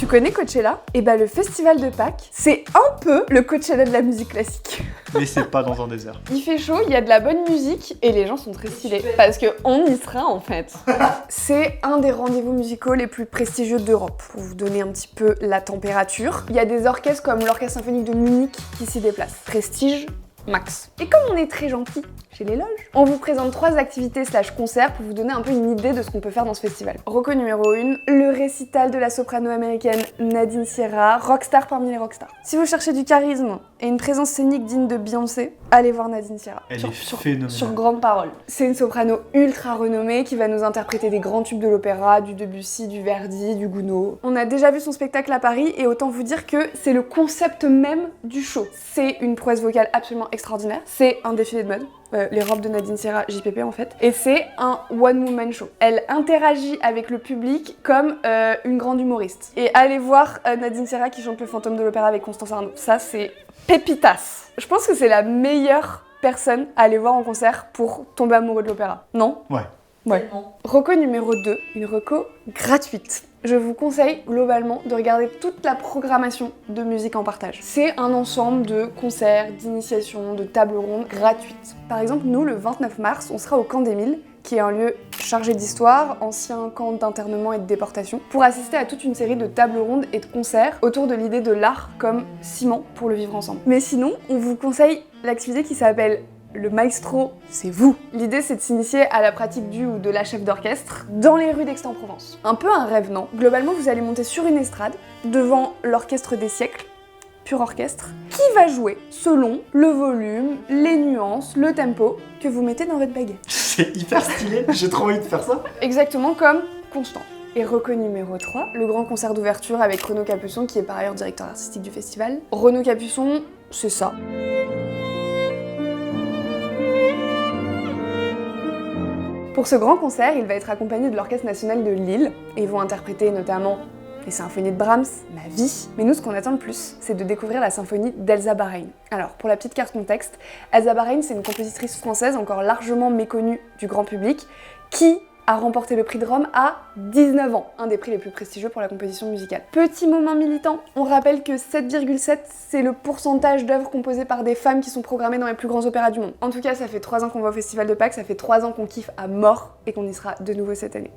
Tu connais Coachella? Et bah le festival de Pâques, c'est un peu le Coachella de la musique classique. Mais c'est pas dans un désert. Il fait chaud, il y a de la bonne musique et les gens sont très stylés parce que on y sera en fait. C'est un des rendez-vous musicaux les plus prestigieux d'Europe. Pour vous donner un petit peu la température, il y a des orchestres comme l'Orchestre symphonique de Munich qui s'y déplacent. Prestige max. Et comme on est très gentil chez les loges, on vous présente 3 activités / concerts pour vous donner un peu une idée de ce qu'on peut faire dans ce festival. Reco numéro 1, le récital de la soprano américaine Nadine Sierra, rockstar parmi les rockstars. Si vous cherchez du charisme et une présence scénique digne de Beyoncé, allez voir Nadine Sierra. Elle est phénoménale. Sur grande parole. C'est une soprano ultra renommée qui va nous interpréter des grands tubes de l'opéra, du Debussy, du Verdi, du Gounod. On a déjà vu son spectacle à Paris et autant vous dire que c'est le concept même du show. C'est une prouesse vocale absolument extraordinaire. C'est un défilé de mode. Les robes de Nadine Sierra, JPP en fait. Et c'est un one-woman show. Elle interagit avec le public comme une grande humoriste. Et allez voir Nadine Sierra qui chante le fantôme de l'opéra avec Constance Arnaud. Ça, c'est pépitas. Je pense que c'est la meilleure personne à aller voir en concert pour tomber amoureux de l'opéra. Non? Ouais. Reco numéro 2, une reco gratuite. Je vous conseille globalement de regarder toute la programmation de musique en partage. C'est un ensemble de concerts, d'initiations, de tables rondes gratuites. Par exemple, nous, le 29 mars, on sera au Camp des Milles, qui est un lieu chargé d'histoire, ancien camp d'internement et de déportation, pour assister à toute une série de tables rondes et de concerts autour de l'idée de l'art comme ciment pour le vivre ensemble. Mais sinon, on vous conseille l'activité qui s'appelle le maestro, c'est vous. L'idée, c'est de s'initier à la pratique du ou de la chef d'orchestre dans les rues d'Aix-en-Provence. Un peu un rêve, non? Globalement, vous allez monter sur une estrade devant l'orchestre des siècles, pur orchestre, qui va jouer selon le volume, les nuances, le tempo que vous mettez dans votre baguette. C'est hyper stylé, j'ai trop envie de faire ça. Exactement comme Constant. Et reco numéro 3, le grand concert d'ouverture avec Renaud Capuçon, qui est par ailleurs directeur artistique du festival. Renaud Capuçon, c'est ça. Pour ce grand concert, il va être accompagné de l'Orchestre National de Lille, et ils vont interpréter notamment les symphonies de Brahms, Ma vie. Mais nous, ce qu'on attend le plus, c'est de découvrir la symphonie d'Elsa Barain. Alors, pour la petite carte contexte, Elsa Barain, c'est une compositrice française encore largement méconnue du grand public, qui a remporté le prix de Rome à 19 ans, un des prix les plus prestigieux pour la composition musicale. Petit moment militant, on rappelle que 7,7 c'est le pourcentage d'œuvres composées par des femmes qui sont programmées dans les plus grands opéras du monde. En tout cas, ça fait 3 ans qu'on va au Festival de Pâques, ça fait 3 ans qu'on kiffe à mort et qu'on y sera de nouveau cette année.